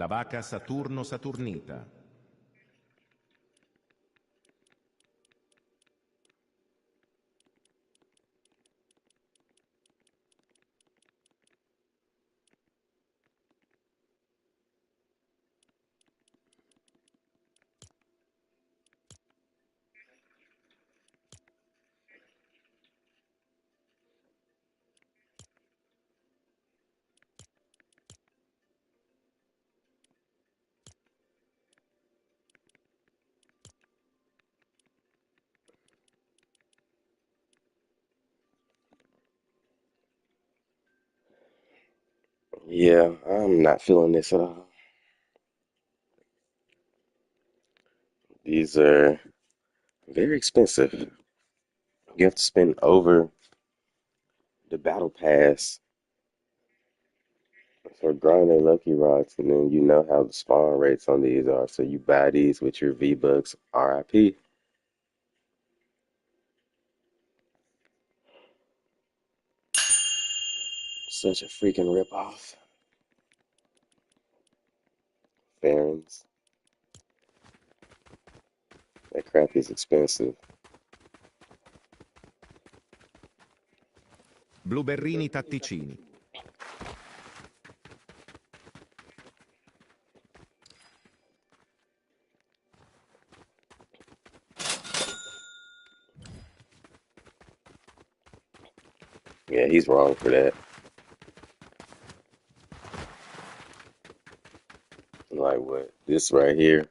La vaca Saturno-Saturnita. Yeah, I'm not feeling this at all. These are very expensive. You have to spend over the battle pass for grinding lucky rocks, and then you know how the spawn rates on these are. So you buy these with your V-Bucks, RIP. Such a freaking ripoff. Farron's. That crap is expensive. Blueberrini tatticini. Yeah, he's wrong for that. Like what? This right here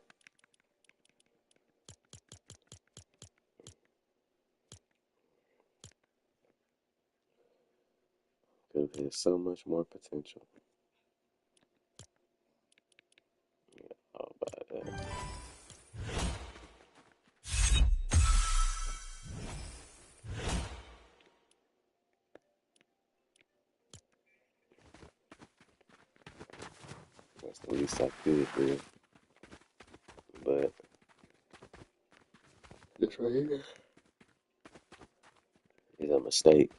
could have had so much more potential. How about that? That's the least I could do. But this right here is a mistake.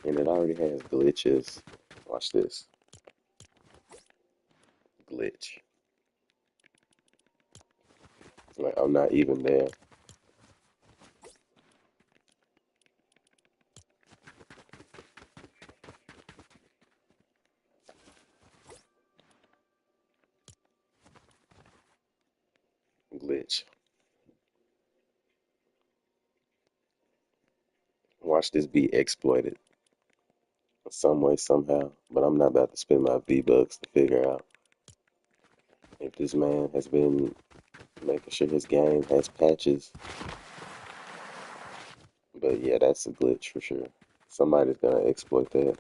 And it already has glitches. Watch this. Glitch. Like I'm not even there. Glitch. Watch this be exploited some way, somehow. But I'm not about to spend my V-Bucks to figure out if this man has been making sure his game has patches. But yeah, that's a glitch for sure. Somebody's gonna exploit that.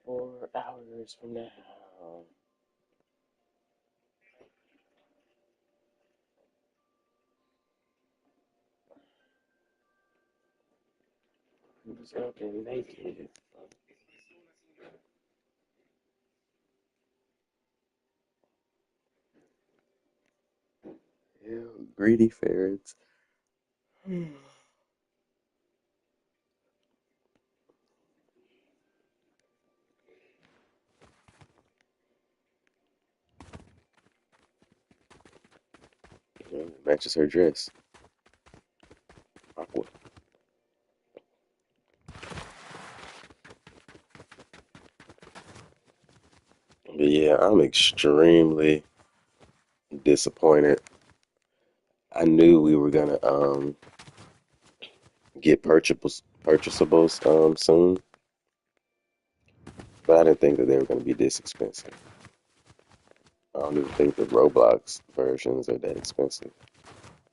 4 hours from now. Who's up and naked? Hell, greedy ferrets. Matches her dress. Aqua. But yeah, I'm extremely disappointed. I knew we were gonna get purchasables soon, but I didn't think that they were gonna be this expensive. don't even think the Roblox versions are that expensive.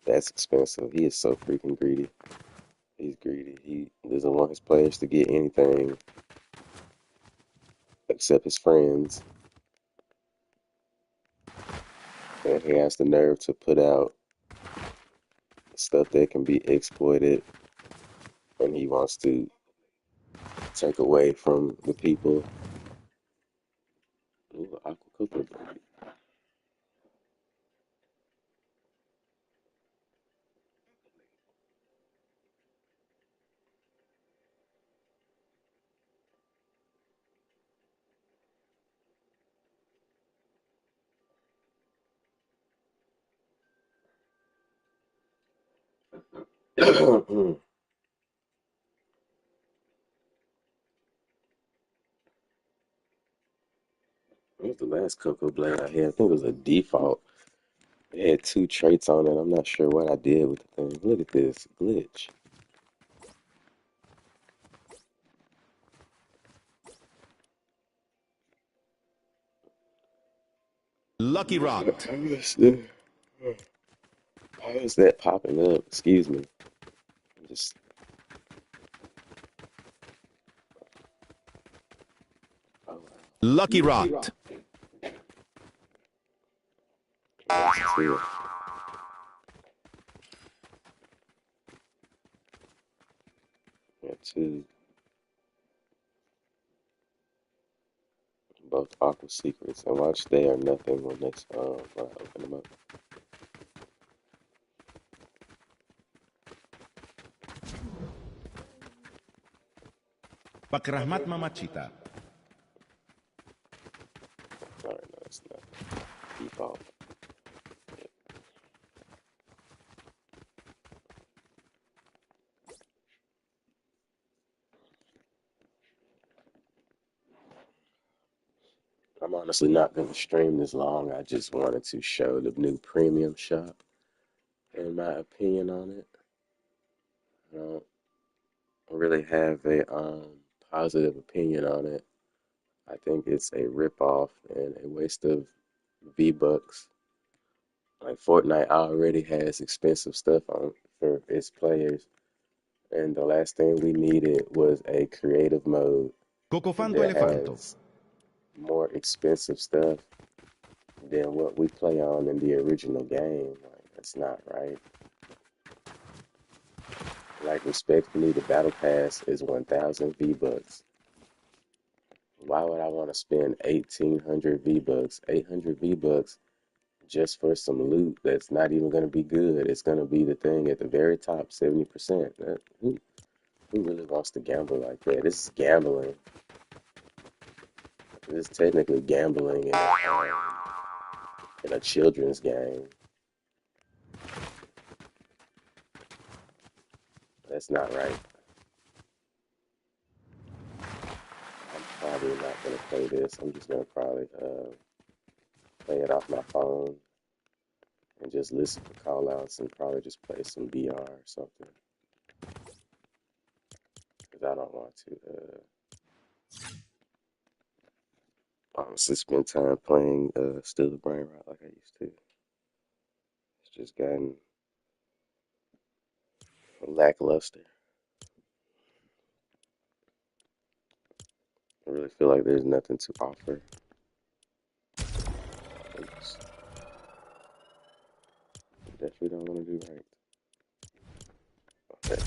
That's expensive. He is so freaking greedy. He's greedy. He doesn't want his players to get anything except his friends. And he has the nerve to put out stuff that can be exploited. And he wants to take away from the people. Ooh, aquaculture. What was the last Cocoa Blade I had? I think it was a default. It had two traits on it. I'm not sure what I did with the thing. Look at this glitch. Lucky Rot. How is that popping up? Excuse me. Just oh wow. Lucky Rot. Yes, it's here. Yeah, two both Aqua Secrets. And watch they are nothing when when I open them up. Pakrahmat Mamachita. Alright, no, it's not default. I'm honestly not going to stream this long. I just wanted to show the new premium shop and my opinion on it. I don't really have a positive opinion on it. I think it's a ripoff and a waste of V-Bucks. Like Fortnite already has expensive stuff on for its players, and the last thing we needed was a creative mode Cocofanto that Elefanto. has more expensive stuff than what we play on in the original game. Like, that's not right. Like, respectfully, the battle pass is 1,000 V-Bucks. Why would I want to spend 1,800 V-Bucks, 800 V-Bucks just for some loot that's not even going to be good? It's going to be the thing at the very top, 70%. Who really wants to gamble like that? This is gambling. This is technically gambling in a children's game. That's not right. I'm probably not gonna play this. I'm just gonna probably play it off my phone and just listen for call outs and probably just play some VR or something. Because I don't want to honestly spend time playing still the Brainrot like I used to. It's just gotten lackluster. I really feel like there's nothing to offer. Oops. Definitely don't want to do right. Okay.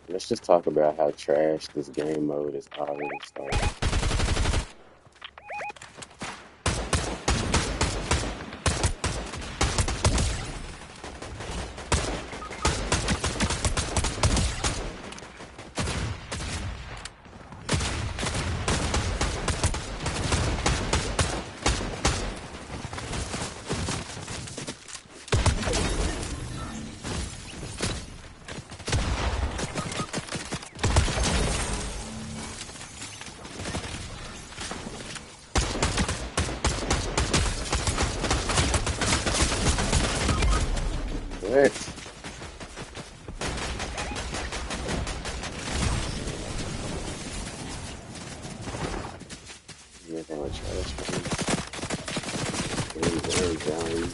Let's just talk about how trash this game mode is already started. What? You're gonna trash me? Very down.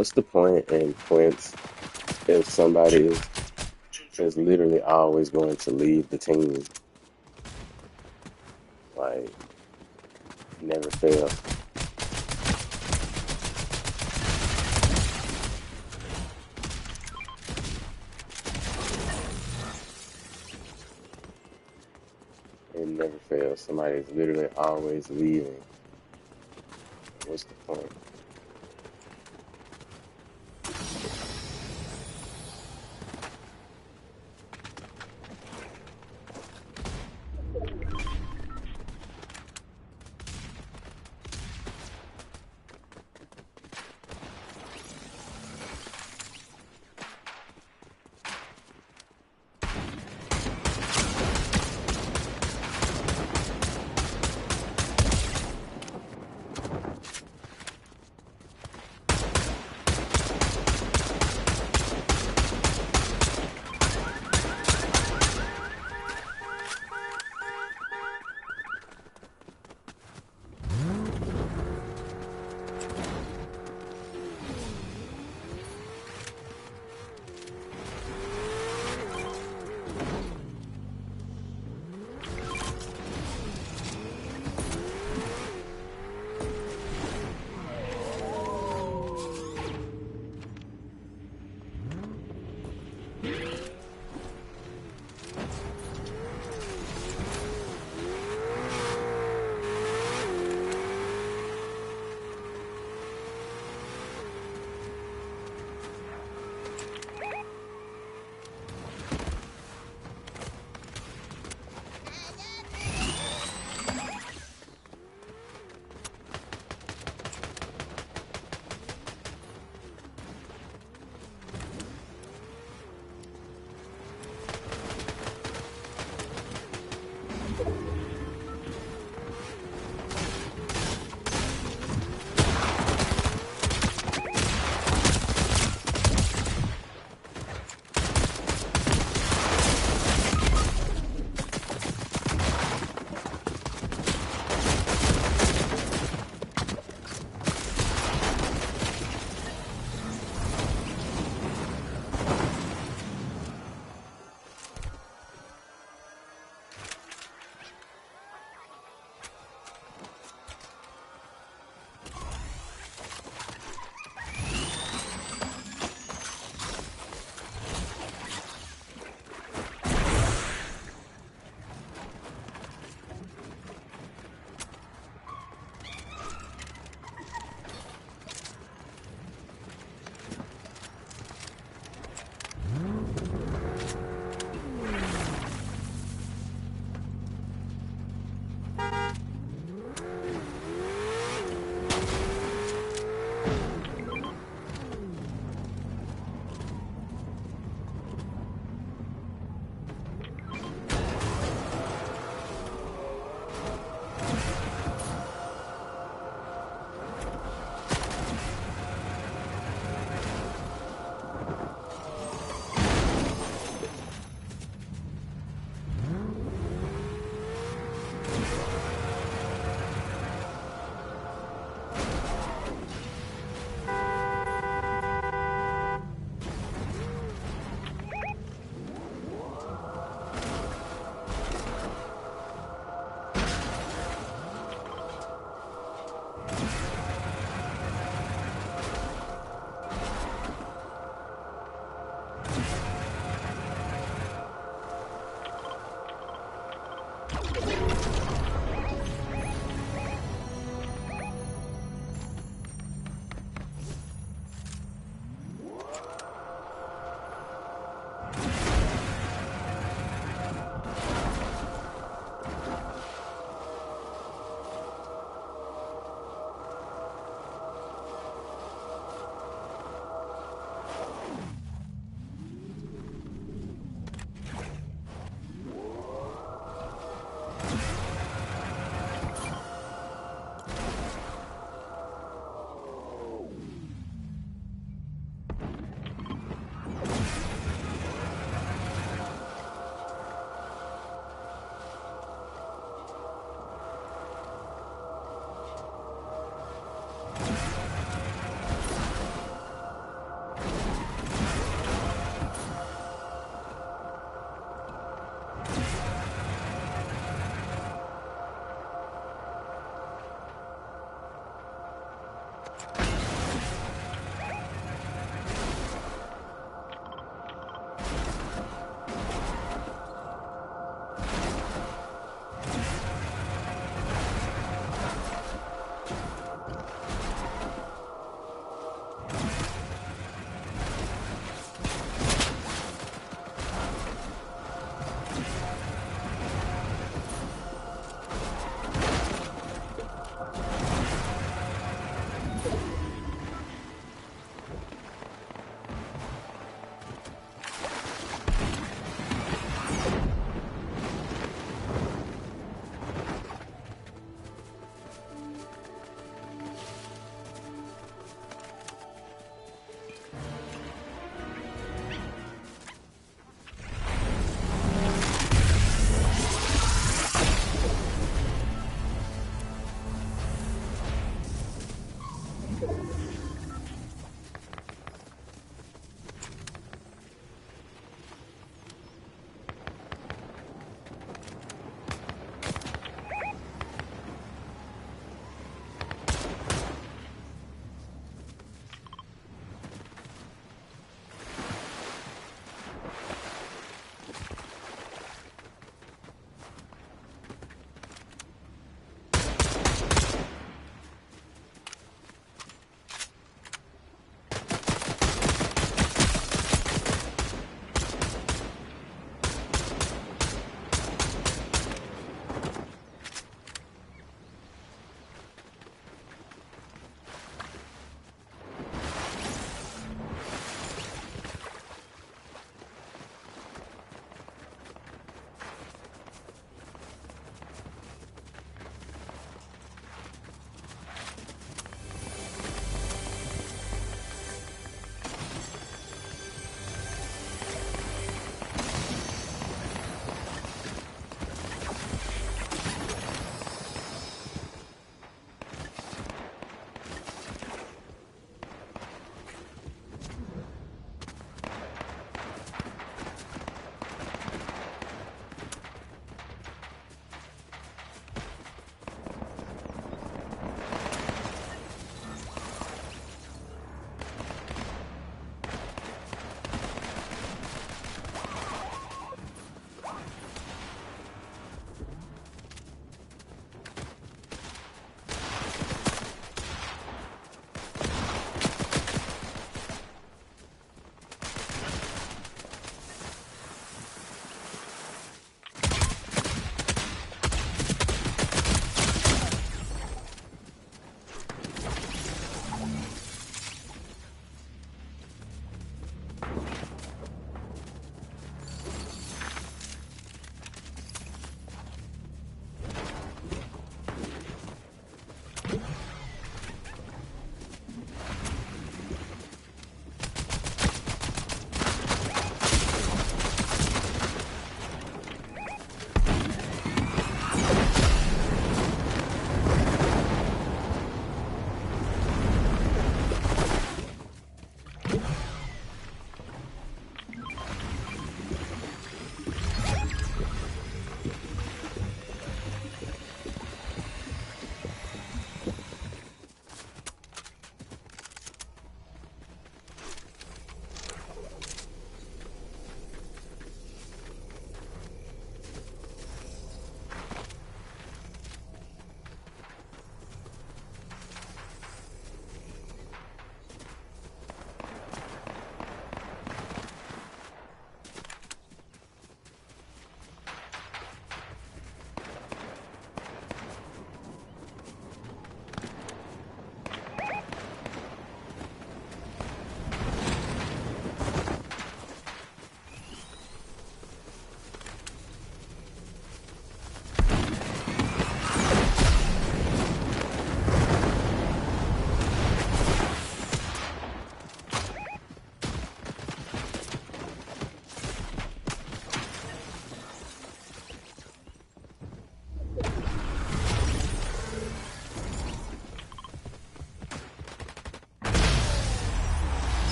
What's the point in Quince if somebody is literally always going to leave the team? Like, never fail. It never fails. Somebody's literally always leaving. What's the point?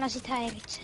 Lasit häiritse.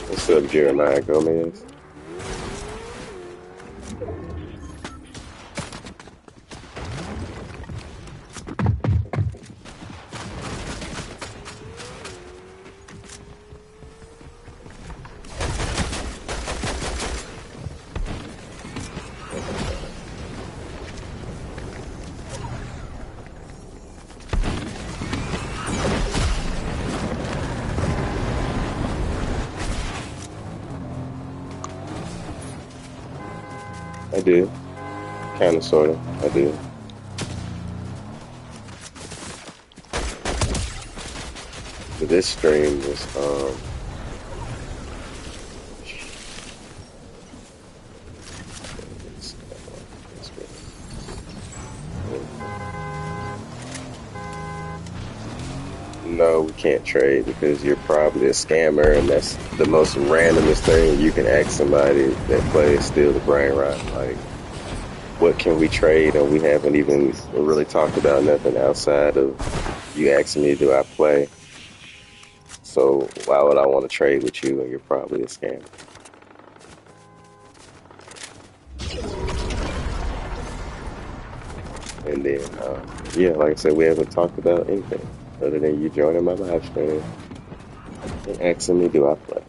What's up, Jeremiah Gomez? I do. Kind of, sort of. I do. But this stream was, no, we can't trade because you're probably a scammer, and that's the most randomest thing you can ask somebody that plays Steal the Brainrot. Like, what can we trade? And we haven't even really talked about nothing outside of you asking me, do I play? So why would I want to trade with you? And you're probably a scammer. And then, yeah, like I said, we haven't talked about anything other than you joining my live stream and asking me, do I play?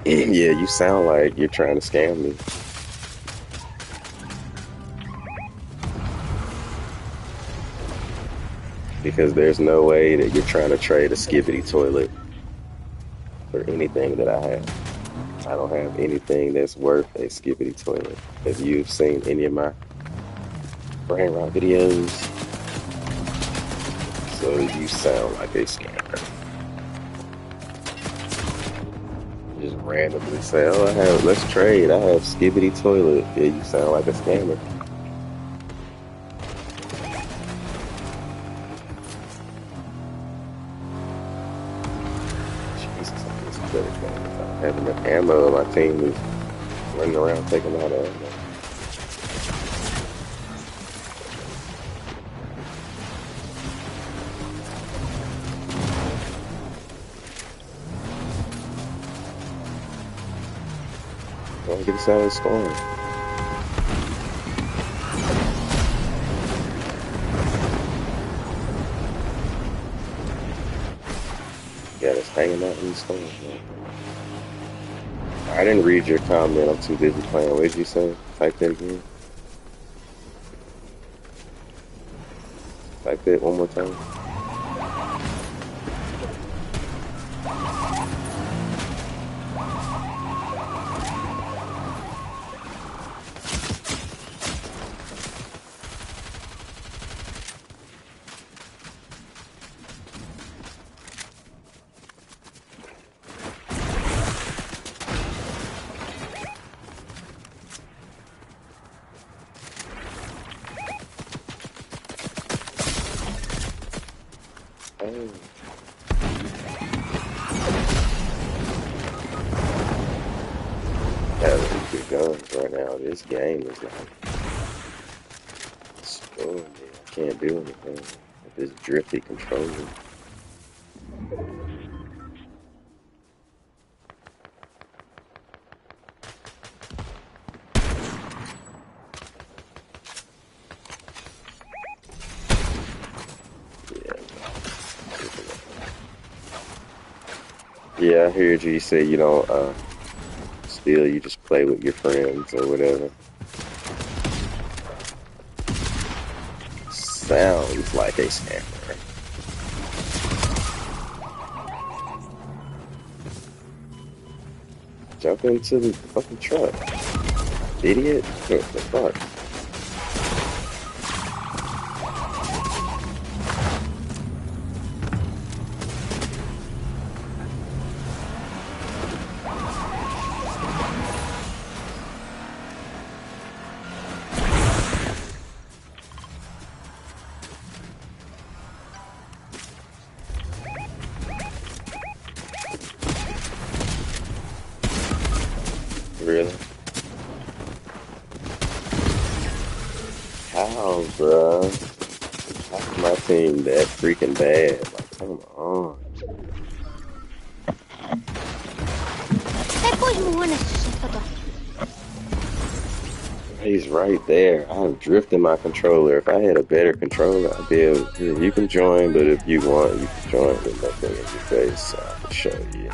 Yeah, you sound like you're trying to scam me. Because there's no way that you're trying to trade a skibbity toilet for anything that I have. I don't have anything that's worth a skibbity toilet. If you've seen any of my Brainrot videos, so you sound like a scammer. Just randomly say, oh, let's trade. I have skibbity toilet. Yeah, you sound like a scammer. Jesus, I'm just better than having enough ammo. My team is running around taking out ammo. Don't get us out of the storm. Got us hanging out in the storm. I didn't read your comment. I'm too busy playing. What did you say? Type that again. Type that one more time. This game is like spoiling me. I can't do anything with this drifty controller. Yeah, I heard you say you don't steal, you just play with your friends or whatever. sounds like a scammer. Jump into the fucking truck. Idiot. What the fuck? Really? How, bruh? How's my team that freaking bad? Like, come on. Stai poi muone sotto to. He's right there. I'm drifting my controller. If I had a better controller, I'd be able to. You can join, but if you want, you can join with nothing in your face. So I can show you.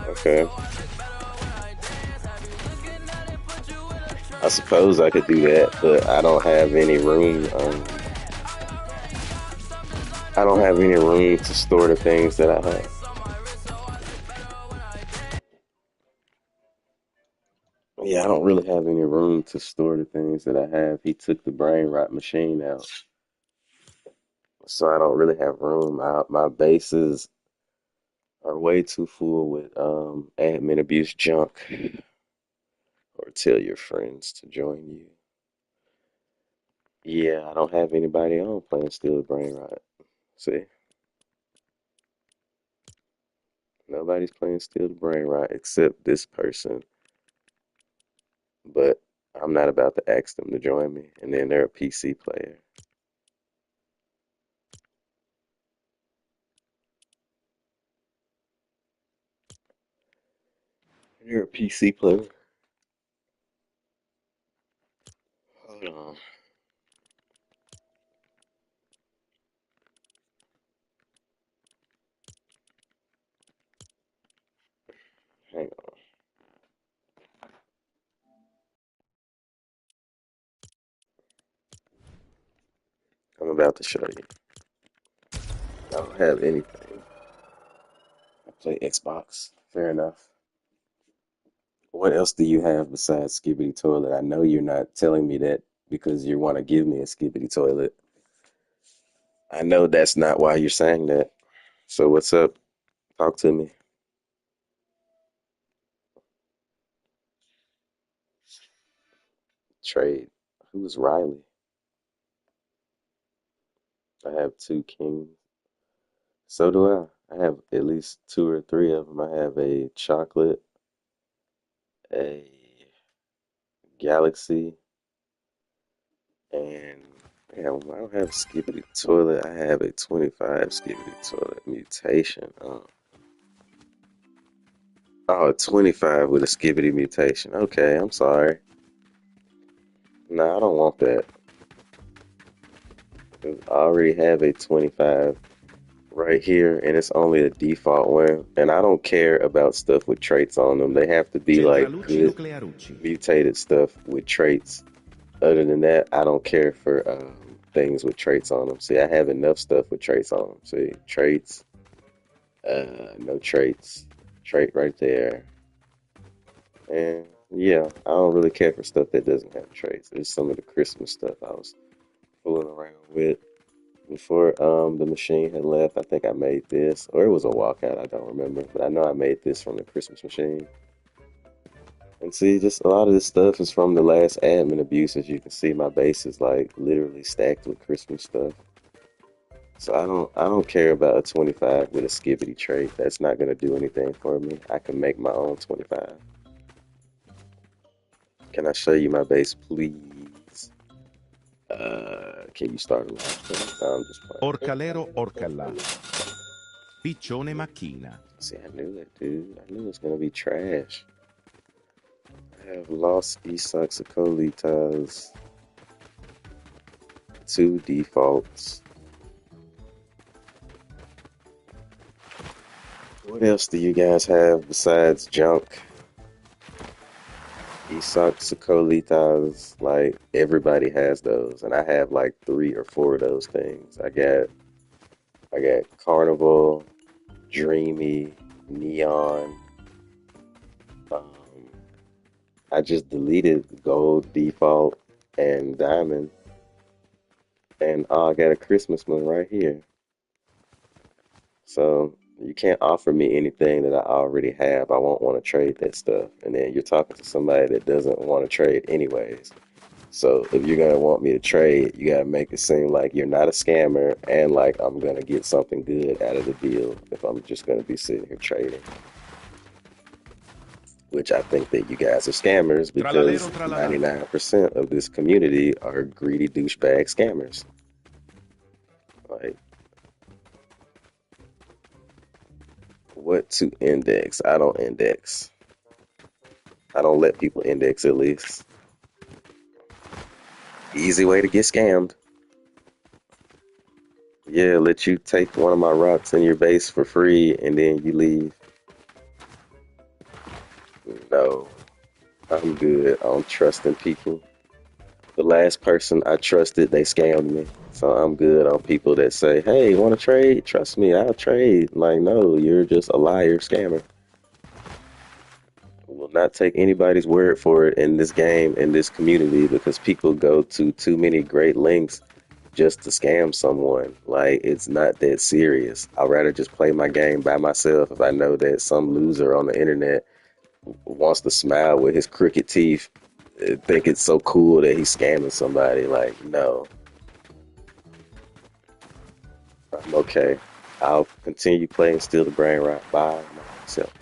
Okay. I suppose I could do that, but I don't have any room. I don't have any room to store the things that I have. Yeah, I don't really have any room to store the things that I have. He took the Brainrot machine out, so I don't really have room. My bases are way too full with admin abuse junk. Or tell your friends to join you. Yeah, I don't have anybody on playing Still Brainrot. See, nobody's playing Still Brainrot except this person. But I'm not about to ask them to join me, and then they're a PC player. You're a PC player. Hold on. Hang on. I'm about to show you. I don't have anything. I play Xbox. Fair enough. What else do you have besides Skibbity Toilet? I know you're not telling me that because you want to give me a Skibbity Toilet. I know that's not why you're saying that. So what's up? Talk to me. Trade. Who's Riley? I have two kings. So do I. I have at least two or three of them. I have a chocolate, a galaxy, and yeah, I don't have Skibbity Toilet. I have a 25 Skibbity Toilet mutation. Oh, 25 with a Skibbity mutation. Okay, I'm sorry. No, I don't want that. 'Cause I already have a 25 right here, and it's only a default one. And I don't care about stuff with traits on them. They have to be like Centralucci good Nuclearucci. mutated stuff with traits. Other than that, I don't care for things with traits on them. See, I have enough stuff with traits on them. See, traits, no traits, trait right there. And yeah, I don't really care for stuff that doesn't have traits. It's some of the Christmas stuff I was fooling around with before the machine had left. I think I made this, or it was a walkout, I don't remember, but I know I made this from the Christmas machine. And see, just a lot of this stuff is from the last admin abuse. As you can see, my base is like literally stacked with Christmas stuff. So I don't care about a 25 with a skibbity trait. That's not gonna do anything for me. I can make my own 25. Can I show you my base, please? Can you start a live? No, I'm just playing. Orcalero Orcalla. Piccione Macchina. See, I knew it, dude. I knew it was gonna be trash. I have lost Esoxicolitas, two defaults. What else do you guys have besides junk? Isak Secolitas, like everybody has those, and I have like 3 or 4 of those things. I got Carnival, Dreamy, Neon. Um, I just deleted Gold, Default, and Diamond, and I got a Christmas one right here. So you can't offer me anything that I already have. I won't want to trade that stuff. And then you're talking to somebody that doesn't want to trade anyways. So if you're gonna want me to trade, you gotta make it seem like you're not a scammer and like I'm gonna get something good out of the deal if I'm just gonna be sitting here trading. Which I think that you guys are scammers because Tralalero tralalà. 99% of this community are greedy douchebag scammers. Like, what to index? I don't index. I don't let people index at least. Easy way to get scammed. Yeah, let you take one of my rocks in your base for free and then you leave. No, I'm good on trusting people. The last person I trusted, they scammed me. So I'm good on people that say, hey, want to trade? Trust me, I'll trade. Like, no, you're just a liar, scammer. Will not take anybody's word for it in this game, in this community, because people go to too many great lengths just to scam someone. Like, it's not that serious. I'd rather just play my game by myself if I know that some loser on the internet wants to smile with his crooked teeth, think it's so cool that he's scamming somebody. Like, no, I'm okay. I'll continue playing Still the Brainrot by myself.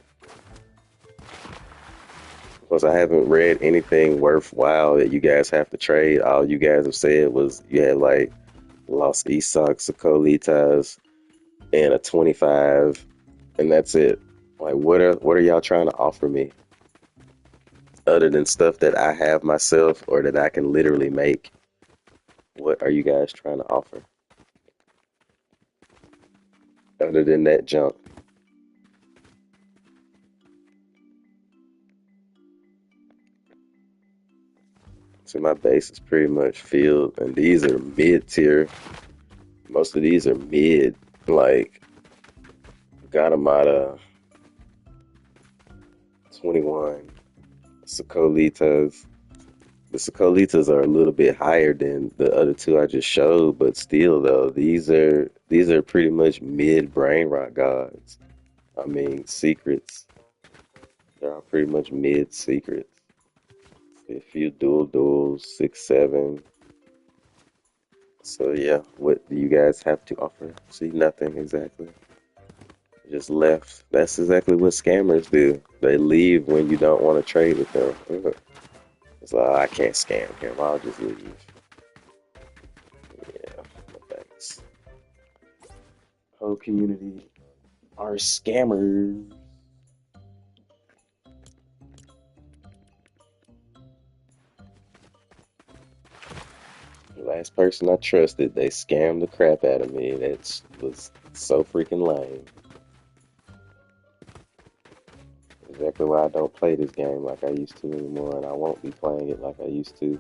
Because I haven't read anything worthwhile that you guys have to trade. All you guys have said was you had like Lost Isak, Secolitas, and a 25, and that's it. Like, what are y'all trying to offer me other than stuff that I have myself or that I can literally make? What are you guys trying to offer other than that junk? So my base is pretty much filled, and these are mid tier. Most of these are mid, like Gatamata, 21, Secolitas. The Secolitas are a little bit higher than the other two I just showed, but still though, these are pretty much mid brain rot gods. I mean secrets. They're all pretty much mid secrets. A few duels, 6, 7. So yeah, what do you guys have to offer? See, nothing exactly. Just left. That's exactly what scammers do. They leave when you don't want to trade with them. Ugh. It's like, I can't scam him. I'll just leave. Yeah, no thanks. Whole community are scammers. The last person I trusted, they scammed the crap out of me. That was so freaking lame. Exactly why I don't play this game like I used to anymore, and I won't be playing it like I used to.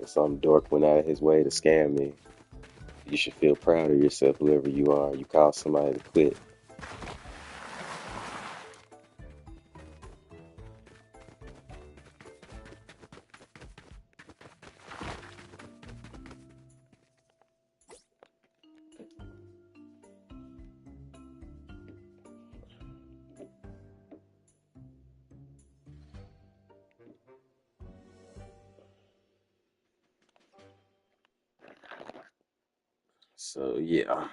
If some dork went out of his way to scam me, you should feel proud of yourself, whoever you are. You call somebody to quit. So yeah.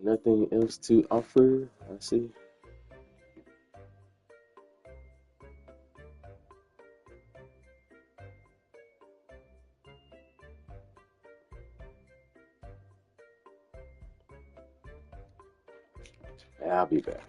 Nothing else to offer, I see. I'll be back.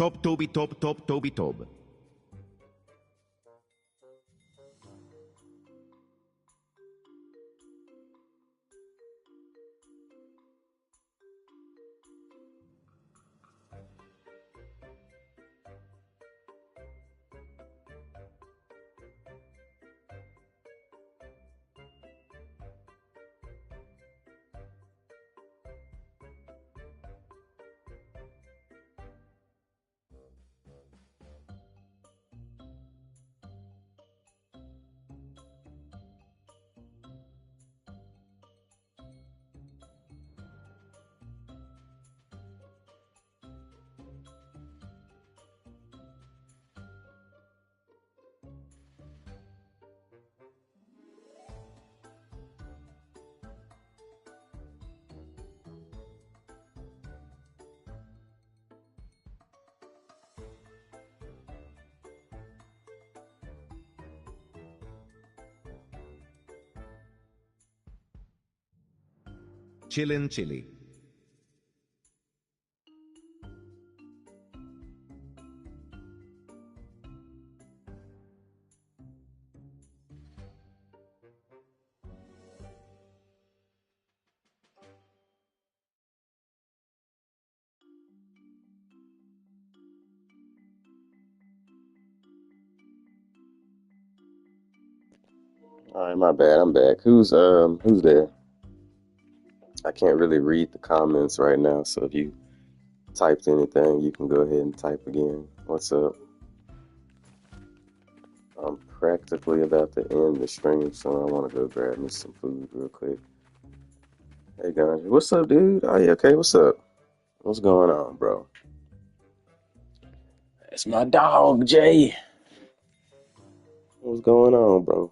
Top Toby Top Top Toby Tob. Chillin' Chili. All right, my bad. I'm back. Who's there? I can't really read the comments right now, so if you typed anything, you can go ahead and type again. What's up? I'm practically about to end the stream, so I want to go grab me some food real quick. Hey, guys. What's up, dude? Oh, yeah, okay. What's up? What's going on, bro? That's my dog, Jay. What's going on, bro?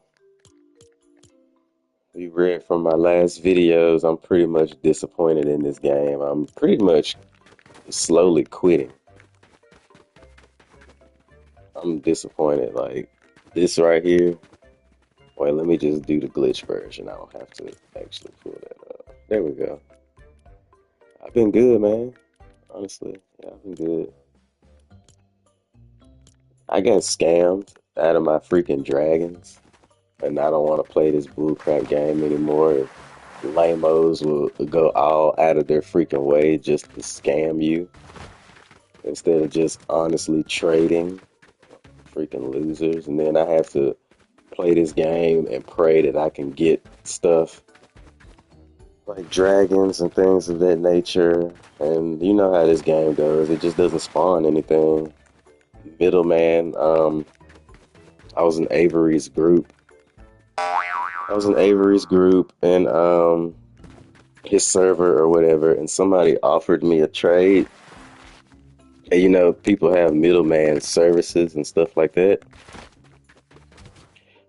You read from my last videos, I'm pretty much disappointed in this game. I'm pretty much slowly quitting. I'm disappointed. Like, this right here. Wait, let me just do the glitch version. I don't have to actually pull that up. There we go. I've been good, man. Honestly, yeah, I've been good. I got scammed out of my freaking dragons, and I don't want to play this bullcrap game anymore. Lamos will go all out of their freaking way just to scam you instead of just honestly trading. Freaking losers. And then I have to play this game and pray that I can get stuff like dragons and things of that nature. And you know how this game goes. It just doesn't spawn anything. Middleman, I was in Avery's group. And his server or whatever, and somebody offered me a trade. And you know, people have middleman services and stuff like that.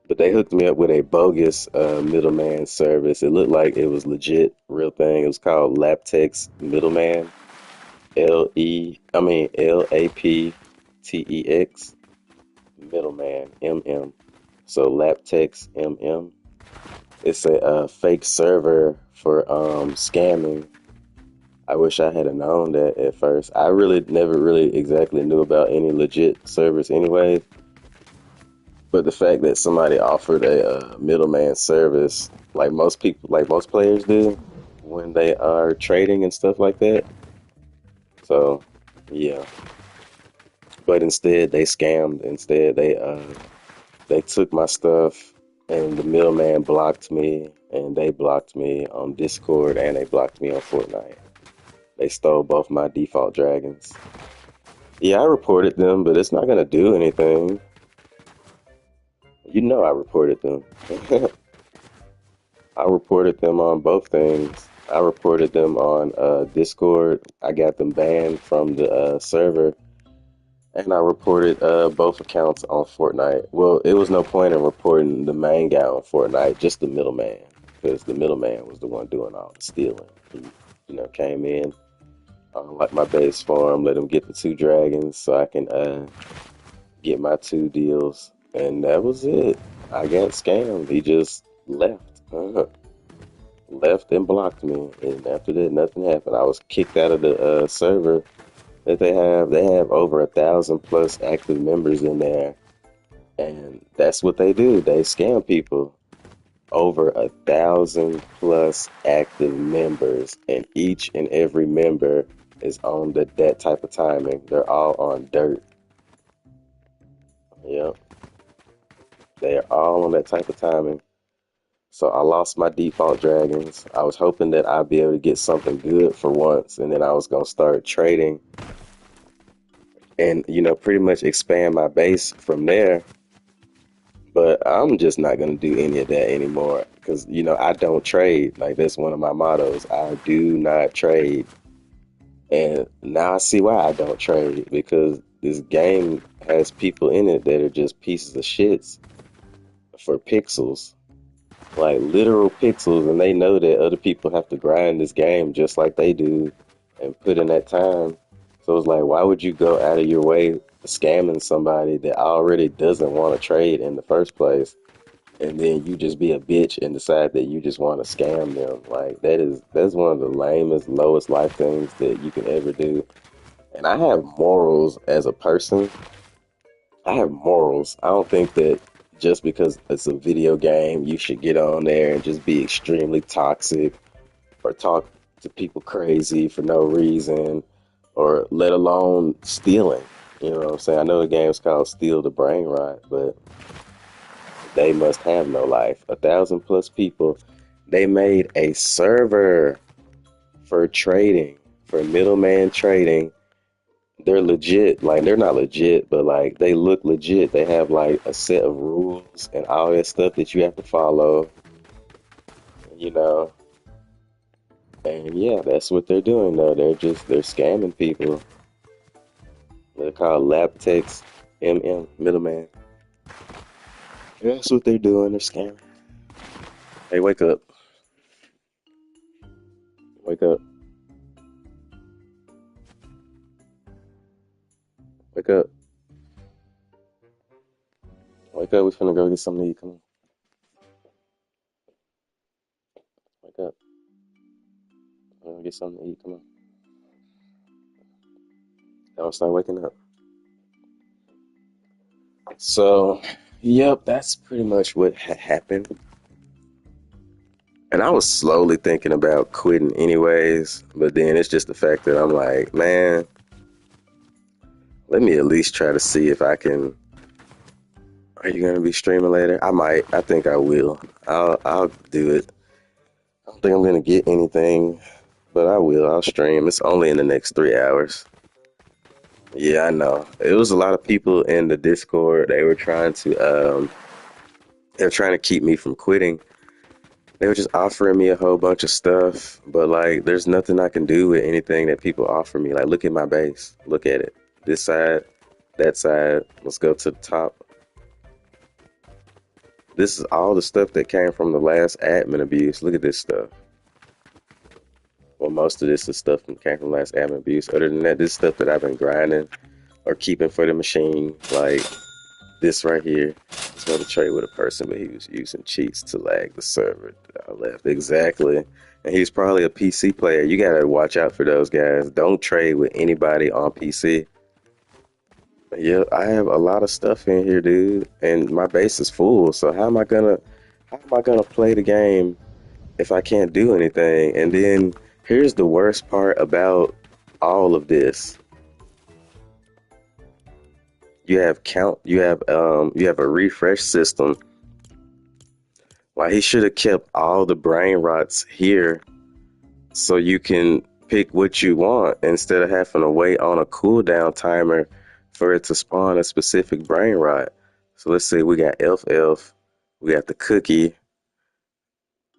But they hooked me up with a bogus middleman service. It looked like it was legit, real thing. It was called Laptex Middleman. Laptex Middleman, MM. So Laptex MM. It's a fake server for scamming. I wish I had known that at first. I really never really exactly knew about any legit servers anyway. But the fact that somebody offered a middleman service, like most people, like most players do, when they are trading and stuff like that. So, yeah. But instead, they scammed. Instead, they took my stuff, and the middleman blocked me, and they blocked me on Discord, and they blocked me on Fortnite. They stole both my default dragons. Yeah, I reported them, but it's not gonna do anything. You know I reported them. I reported them on both things. I reported them on Discord. I got them banned from the server. And I reported both accounts on Fortnite. Well, it was no point in reporting the main guy on Fortnite, just the middleman. Because the middleman was the one doing all the stealing. He, you know, came in, like my base farm, let him get the 2 dragons so I can get my 2 deals. And that was it. I got scammed. He just left. Left and blocked me. And after that, nothing happened. I was kicked out of the server that they have over 1,000 plus active members in there, and that's what they do. They scam people. Over 1,000 plus active members, and each and every member is on that type of timing. They're all on dirt. Yep, they are all on that type of timing. So I lost my default dragons. I was hoping that I'd be able to get something good for once, and then I was gonna start trading and pretty much expand my base from there. But I'm just not gonna do any of that anymore because I don't trade. Like that's one of my mottos. I do not trade. And now I see why I don't trade because this game has people in it that are just pieces of shits for pixels, like literal pixels, and they know that other people have to grind this game just like they do and put in that time. So it's like, why would you go out of your way scamming somebody that already doesn't want to trade in the first place? And then you just be a bitch and decide that you just want to scam them. Like that's one of the lamest, lowest life things that you can ever do. And I have morals as a person. I have morals. I don't think that just because it's a video game, you should get on there and just be extremely toxic or talk to people crazy for no reason or let alone stealing. You know what I'm saying? I know the game's called Steal the Brainrot, but they must have no life. 1,000 plus people. They made a server for trading, for middleman trading. They're legit. Like they're not legit, but like they look legit. They have like a set of rules and all that stuff that you have to follow, you know. And yeah, that's what they're doing though. They're scamming people. They're called lab techs, middleman. That's what they're doing. They're scamming. Hey, wake up. Wake up. Wake up. Wake up. We finna go get something to eat. Come on. Wake up. We're gonna get something to eat. Come on. Don't start waking up. So, yep, that's pretty much what happened. And I was slowly thinking about quitting anyways, but then it's just the fact that I'm like, man, let me at least try to see if I can. Are you gonna be streaming later? I might. I think I will. I'll do it. I don't think I'm gonna get anything, but I will. I'll stream. It's only in the next 3 hours. Yeah, I know. It was a lot of people in the Discord. They were trying to keep me from quitting. They were just offering me a whole bunch of stuff, but like there's nothing I can do with anything that people offer me. Like look at my base. Look at it. This side, that side. Let's go to the top. This is all the stuff that came from the last admin abuse. Look at this stuff. Well, most of this is stuff that came from last admin abuse. Other than that, this is stuff that I've been grinding or keeping for the machine. Like this right here. Just going to trade with a person, but he was using cheats to lag the server. I left. Exactly. And he's probably a PC player. You got to watch out for those guys. Don't trade with anybody on PC. Yeah, I have a lot of stuff in here, dude, and my base is full. So how am I gonna play the game if I can't do anything? And then here's the worst part about all of this. You have a refresh system. Like he should have kept all the brain rots here so you can pick what you want instead of having to wait on a cooldown timer for it to spawn a specific brain rot. So let's see, we got Elf, we got the cookie,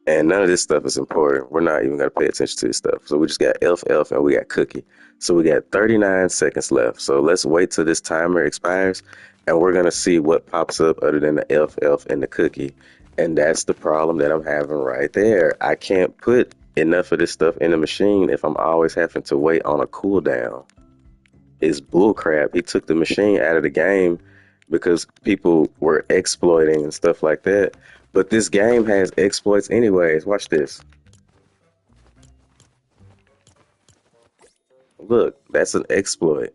and none of this stuff is important. We're not even gonna pay attention to this stuff. So we just got Elf, and we got cookie. So we got 39 seconds left. So let's wait till this timer expires, and we're gonna see what pops up other than the Elf, and the cookie. And that's the problem that I'm having right there. I can't put enough of this stuff in the machine if I'm always having to wait on a cooldown. It's bullcrap. He took the machine out of the game because people were exploiting and stuff like that. But this game has exploits anyways. Watch this. Look, that's an exploit.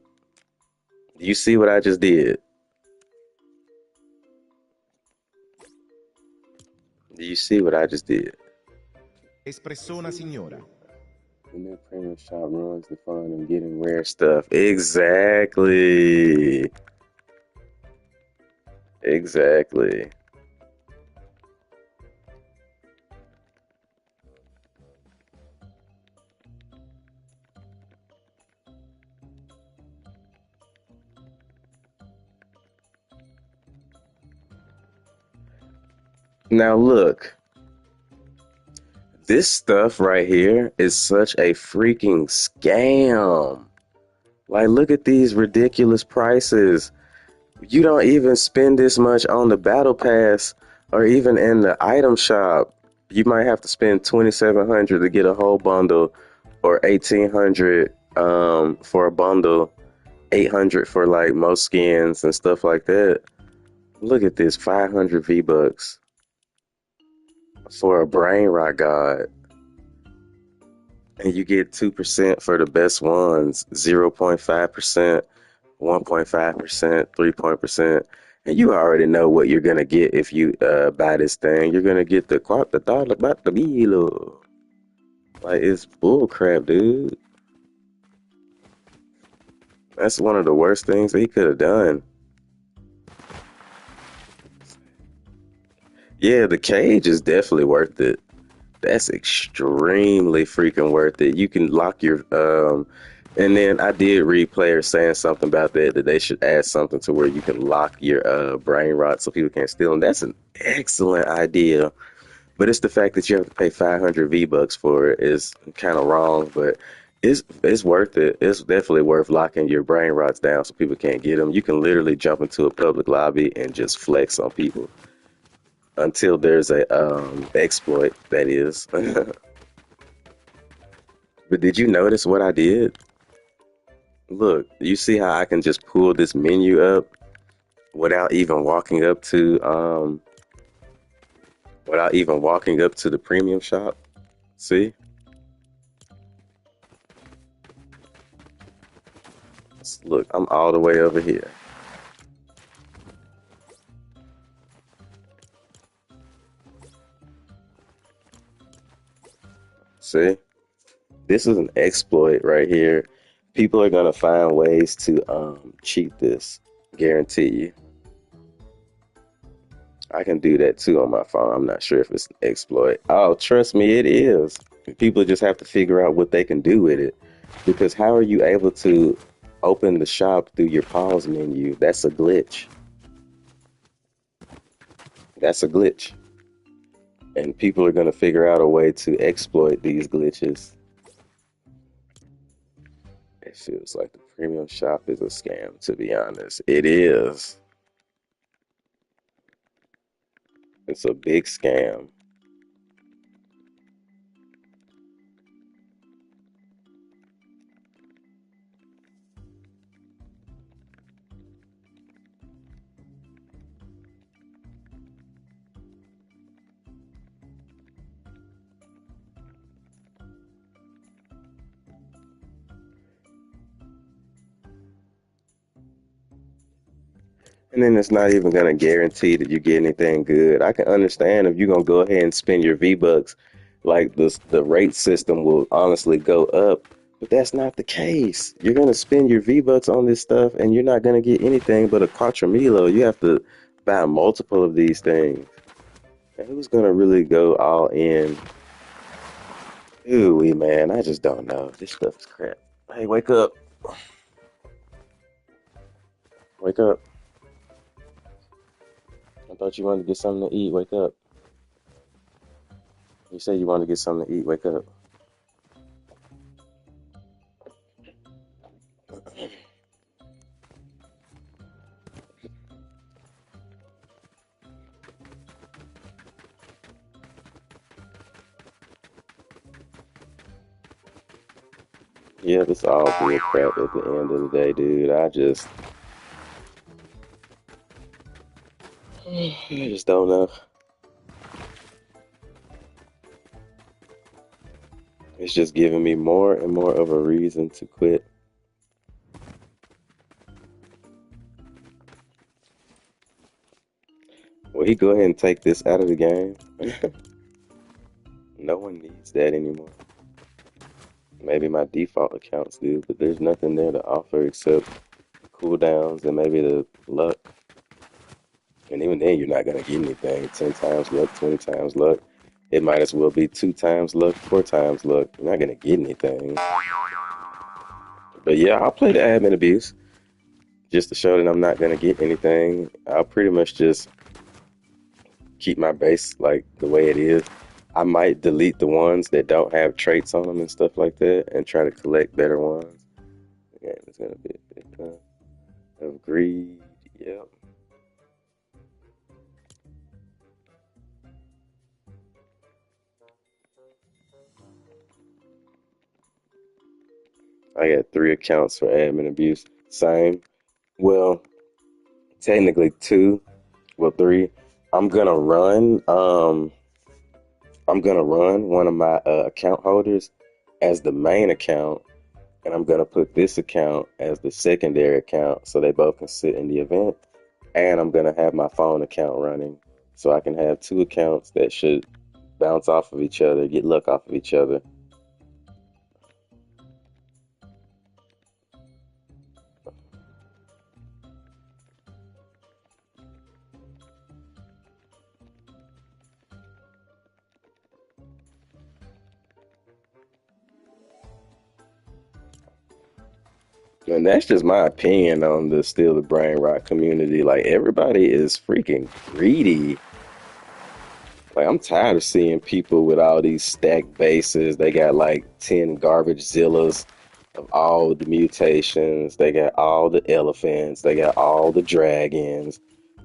Do you see what I just did? Do you see what I just did? Espressona signora. The new premium shop ruins the fun of getting rare stuff. Exactly. Exactly. Now look, this stuff right here is such a freaking scam. Like, look at these ridiculous prices. You don't even spend this much on the battle pass or even in the item shop. You might have to spend 2,700 to get a whole bundle, or 1,800 for a bundle, 800 for like most skins and stuff like that. Look at this, 500 V-Bucks for a Brainrot God. And you get 2% for the best ones, 0.5%, 1.5%, 3%. And you already know what you're gonna get if you buy this thing. You're gonna get the thought about the meal. Like, it's bull crap, dude. That's one of the worst things that he could have done. Yeah, the cage is definitely worth it. That's extremely freaking worth it. You can lock your and then I did read players saying something about that they should add something to where you can lock your brain rot so people can't steal them. That's an excellent idea. But it's the fact that you have to pay 500 V-Bucks for it is kind of wrong, but it's worth it. It's definitely worth locking your brain rots down so people can't get them. You can literally jump into a public lobby and just flex on people until there's a exploit, that is. But did you notice what I did? Look, you see how I can just pull this menu up without even walking up to the premium shop? See? Look, I'm all the way over here. See? This is an exploit right here. People are gonna find ways to cheat this. Guarantee you. I can do that too on my phone. I'm not sure if it's an exploit. Oh, trust me, it is. People just have to figure out what they can do with it. Because how are you able to open the shop through your pause menu? That's a glitch. That's a glitch. And people are going to figure out a way to exploit these glitches. It feels like the premium shop is a scam, to be honest. It is. It's a big scam. And then it's not even going to guarantee that you get anything good. I can understand if you're going to go ahead and spend your V-Bucks, like the rate system will honestly go up. But that's not the case. You're going to spend your V-Bucks on this stuff and you're not going to get anything but a Quattramilo. You have to buy multiple of these things. And who's going to really go all in? Ooh, man, I just don't know. This stuff is crap. Hey, wake up. Wake up. I thought you wanted to get something to eat. Wake up. You said you wanted to get something to eat. Wake up. Yeah, this all bull crap at the end of the day, dude. I just don't know. It's just giving me more and more of a reason to quit. we go ahead and take this out of the game? No one needs that anymore. Maybe my default accounts do, but there's nothing there to offer except cooldowns and maybe the luck. And even then, you're not gonna get anything. 10 times luck, 20 times luck. It might as well be 2 times luck, 4 times luck. You're not gonna get anything. But yeah, I'll play the admin abuse just to show that I'm not gonna get anything. I'll pretty much just keep my base like the way it is. I might delete the ones that don't have traits on them and stuff like that and try to collect better ones. Yeah, it's gonna be a bit of greed. Yep. I got 3 accounts for admin abuse. Same. Well, technically 2. Well, 3. I'm gonna run. I'm gonna run one of my account holders as the main account, and I'm gonna put this account as the secondary account, so they both can sit in the event. And I'm gonna have my phone account running, so I can have 2 accounts that should bounce off of each other, get luck off of each other. And that's just my opinion on the Steal the Brainrot community. Like, everybody is freaking greedy. Like, I'm tired of seeing people with all these stacked bases. They got like 10 garbage zillas of all the mutations. They got all the elephants. They got all the dragons.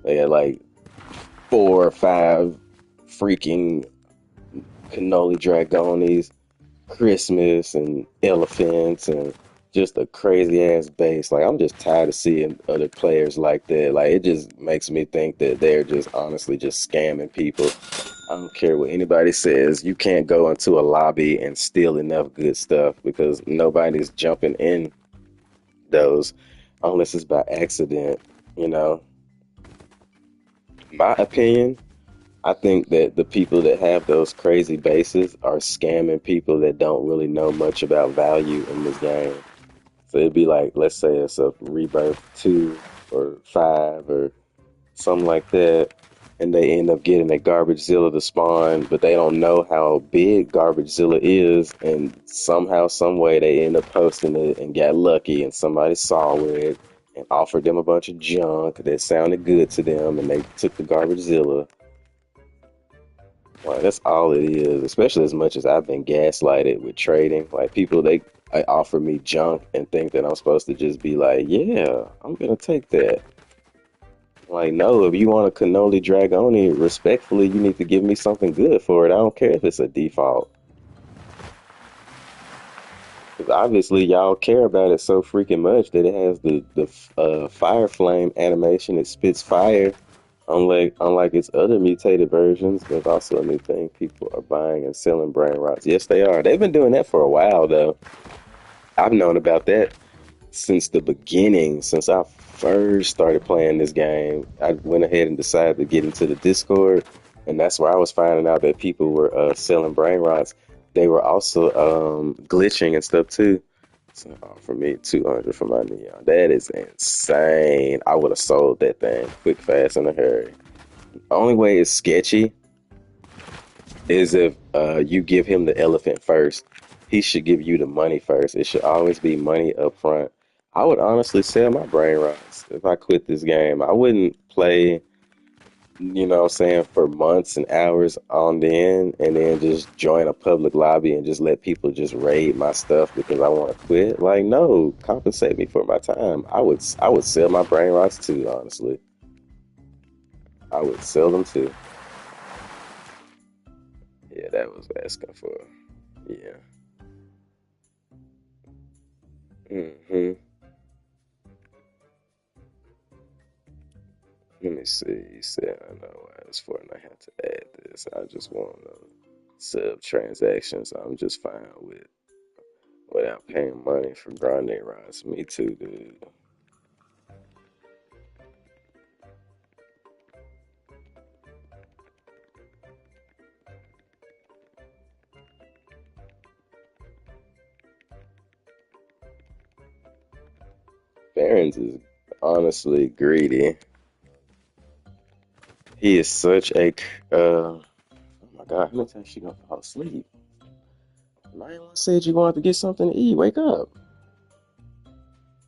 They got like 4 or 5 freaking cannoli dragonis, Christmas and elephants and just a crazy ass base. Like, I'm just tired of seeing other players like that. Like, it just makes me think that they're just honestly just scamming people. I don't care what anybody says. You can't go into a lobby and steal enough good stuff because nobody's jumping in those unless it's by accident, you know. My opinion, I think that the people that have those crazy bases are scamming people that don't really know much about value in this game. So it'd be like, let's say it's a rebirth 2 or 5 or something like that, and they end up getting a garbage zilla to spawn, but they don't know how big garbage zilla is, and somehow, some way, they end up posting it and got lucky, and somebody saw it and offered them a bunch of junk that sounded good to them, and they took the garbage zilla. Like, that's all it is, especially as much as I've been gaslighted with trading. Like, people, they offer me junk and think that I'm supposed to just be like, yeah, I'm gonna take that. Like, no, if you want a cannoli dragoni, respectfully, you need to give me something good for it. I don't care if it's a default. Because obviously, y'all care about it so freaking much that it has the fire flame animation. It spits fire. Unlike its other mutated versions, there's also a new thing people are buying and selling brain rots. Yes, they are. They've been doing that for a while, though. I've known about that since the beginning, since I first started playing this game. I went ahead and decided to get into the Discord, and that's where I was finding out that people were selling brain rots. They were also glitching and stuff too. So for me, 200 for my neon. That is insane. I would have sold that thing quick, fast, in a hurry. The only way it's sketchy is if you give him the elephant first. He should give you the money first. It should always be money up front. I would honestly sell my brain rots if I quit this game. I wouldn't play, you know what I'm saying, for months and hours on the end and then just join a public lobby and just let people just raid my stuff because I want to quit. Like, no, compensate me for my time. I would sell my brain rots too, honestly. I would sell them too. Yeah, that was asking for. Yeah. hmm Let me see. He said, I know why it's for, and I have to add this. I just want sub transactions. I'm just fine with without paying money for grande rides. Me too, dude. Barons is honestly greedy. He is such a oh my God, how many times she gonna fall asleep? Man said you wanted to get something to eat. Wake up.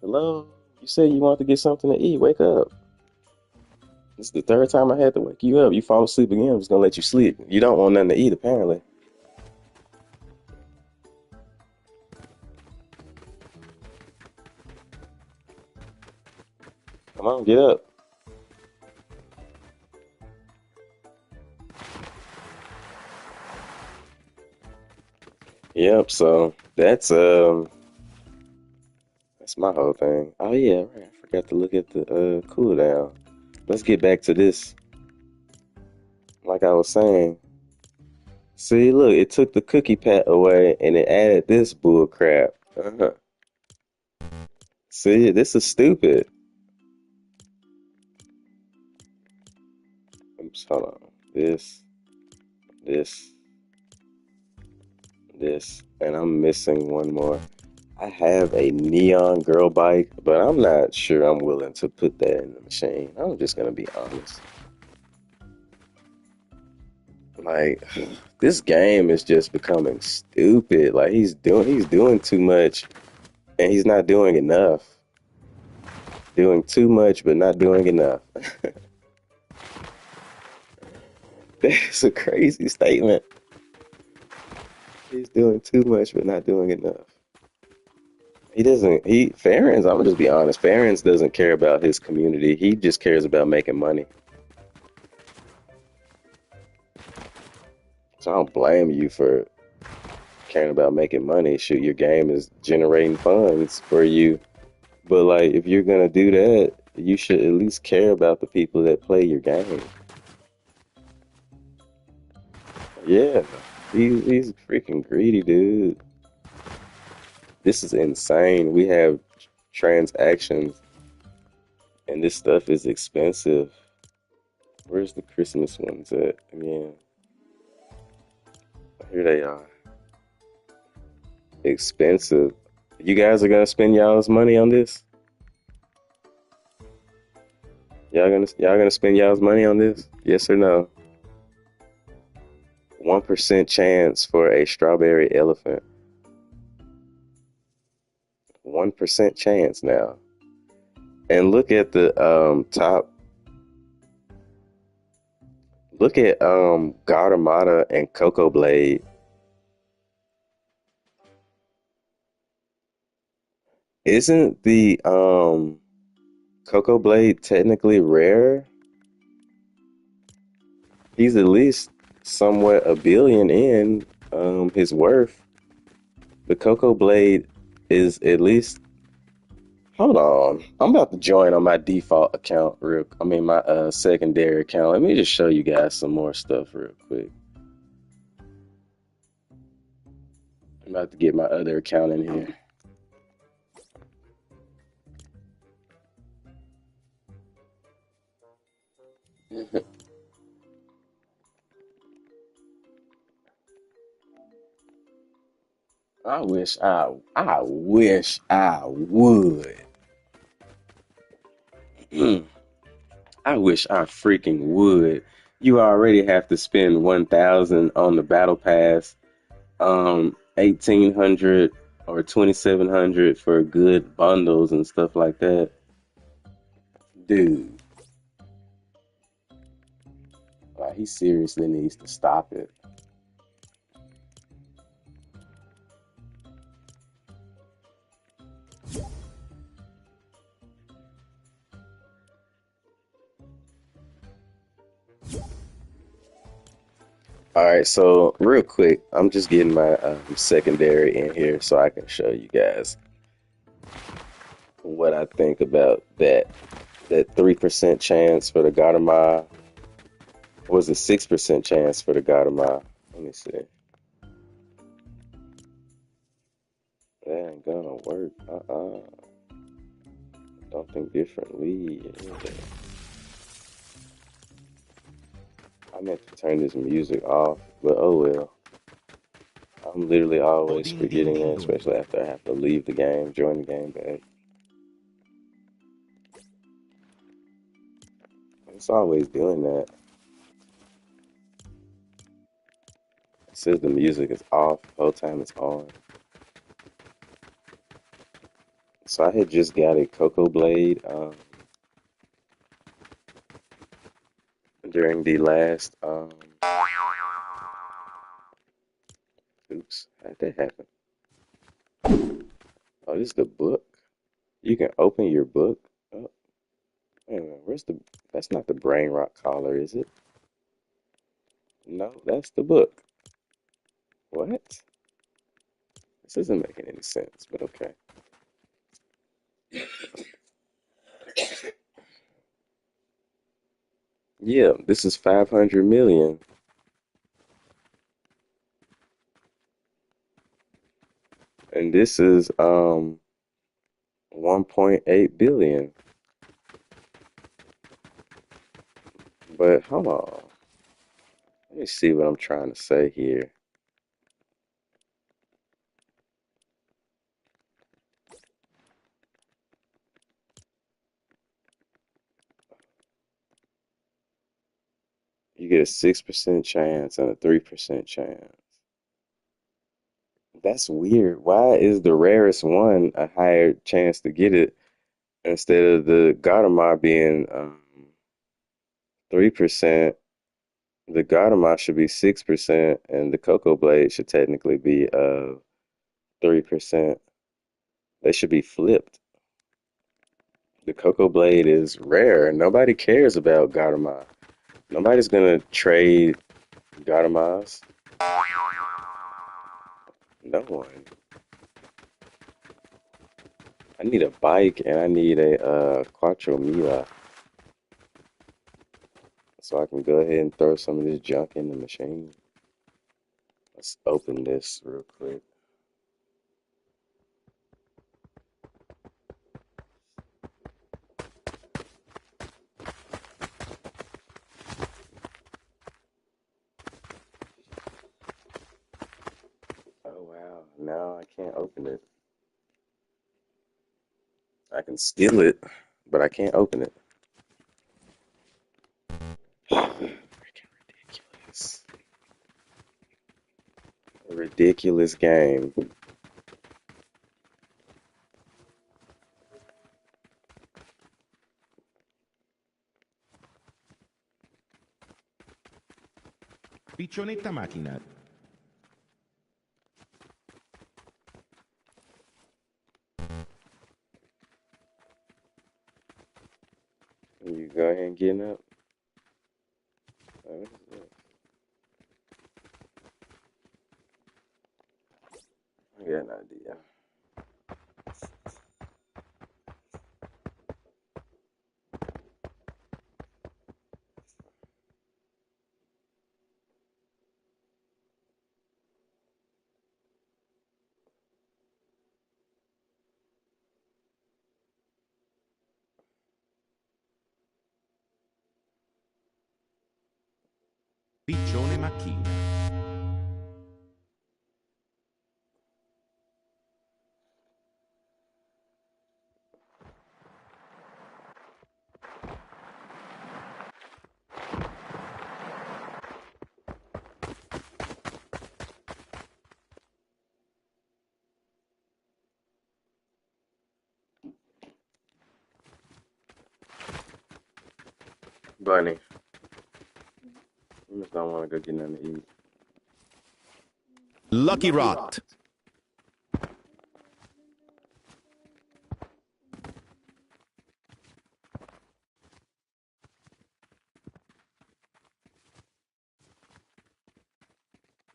Hello? You said you wanted to get something to eat. Wake up. This is the third time I had to wake you up. You fall asleep again. I'm just gonna let you sleep. You don't want nothing to eat, apparently. Come on, get up. Yep, so that's my whole thing. Oh yeah, right. I forgot to look at the cooldown. Let's get back to this. Like I was saying. See, look, it took the cookie pat away and it added this bull crap. Uh-huh. See, this is stupid. Oops, hold on. This, this, and I'm missing one more. I have a neon girl bike, but I'm not sure I'm willing to put that in the machine. I'm just gonna be honest. Like, this game is just becoming stupid. Like he's doing too much and he's not doing enough. Doing too much but not doing enough. That's a crazy statement. He's doing too much but not doing enough. Farron's, I'm gonna just be honest, Farron's doesn't care about his community. He just cares about making money. So I don't blame you for caring about making money. Shoot, your game is generating funds for you. But like, if you're gonna do that, you should at least care about the people that play your game. Yeah, he's freaking greedy, dude. This is insane. We have transactions, and this stuff is expensive. Where's the Christmas ones at? Again, here they are. Expensive. You guys are gonna spend y'all's money on this? Y'all gonna spend y'all's money on this? Yes or no? 1% chance for a strawberry elephant. 1% chance now. And look at the top. Look at Gardermata and Cocoa Blade. Isn't the Cocoa Blade technically rare? He's at least somewhat a billion in his worth. The Cocoa Blade is at least. Hold on, I'm about to join on my default account my secondary account. Let me just show you guys some more stuff real quick. I'm about to get my other account in here. I wish I would. I wish I freaking would. You already have to spend 1,000 on the battle pass, 1,800 or 2,700 for good bundles and stuff like that. Dude, like, he seriously needs to stop it. All right, so real quick, I'm just getting my secondary in here so I can show you guys what I think about that 3% chance for the Gautama. Was a 6% chance for the Gautama. Let me see. That ain't gonna work. Don't think differently. I meant to turn this music off, but oh well. I'm literally always forgetting that, especially after I have to leave the game, join the game back. It's always doing that. It says the music is off, the whole time it's on. So I had just got a Cocoa Blade during the last oops, how did that happen? Oh, this is the book. You can open your book. Oh, wait a minute, where's the that's not the Brainrot collar, is it? No, that's the book. What? This isn't making any sense, but okay. Yeah, this is 500 million. And this is 1.8 billion. But hold on. Let me see what I'm trying to say here. You get a 6% chance and a 3% chance. That's weird. Why is the rarest one a higher chance to get it instead of the Gautama being 3%? The Gautama should be 6%, and the Cocoa Blade should technically be 3%. They should be flipped. The Cocoa Blade is rare. Nobody cares about Gautama. Nobody's gonna trade Gautamas. No one. I need a bike and I need a Quattro Mila so I can go ahead and throw some of this junk in the machine. Let's open this real quick. Oh wow, now I can't open it. I can steal it, but I can't open it. Freaking ridiculous. A ridiculous game. Piccionetta macchina. You go ahead and get up. Oh, what is this? I got an idea. Piccione macchina. Bunny, you just don't want to go get nothing to eat. Lucky Rot.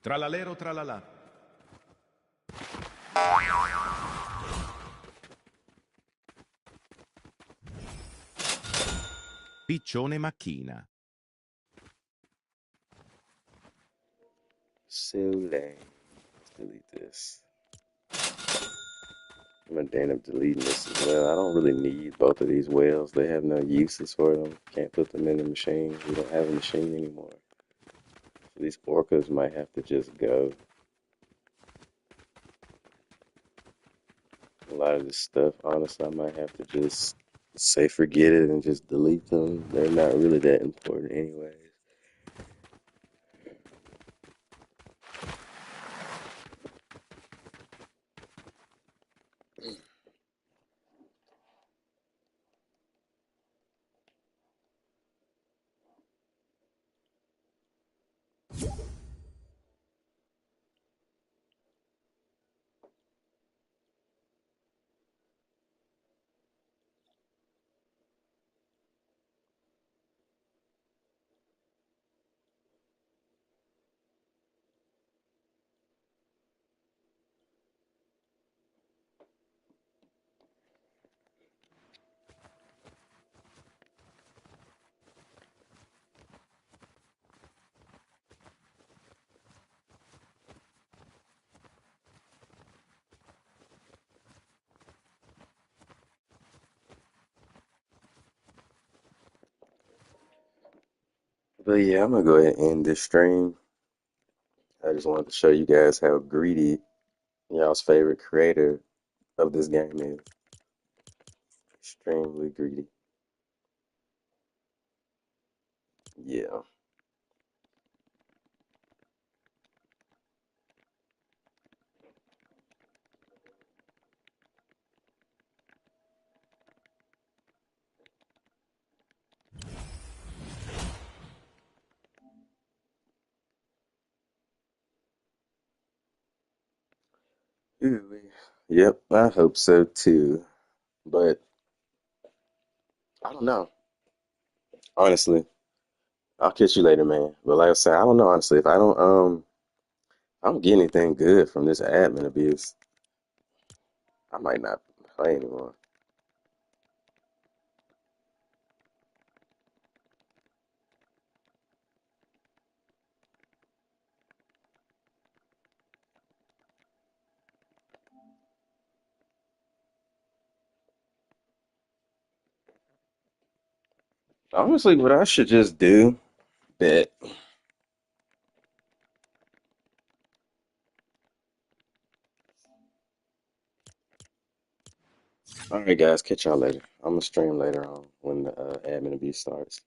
Tralalero tralala. Piccione macchina. So lame. Let's delete this. I'm gonna end up deleting this as well. I don't really need both of these whales. They have no uses for them. Can't put them in the machine. We don't have a machine anymore. So these orcas might have to just go. A lot of this stuff, honestly, I might have to just say forget it and just delete them. They're not really that important anyways. But yeah, I'm gonna go ahead and end this stream. I just wanted to show you guys how greedy y'all's favorite creator of this game is. Extremely greedy. Yeah. Ooh, yep, I hope so too. But I don't know. Honestly, I'll catch you later, man. But like I said, I don't know honestly. If I don't get anything good from this admin abuse, I might not play anymore. Honestly, what I should just do, bet. All right, guys, catch y'all later. I'm gonna stream later on when the admin abuse starts.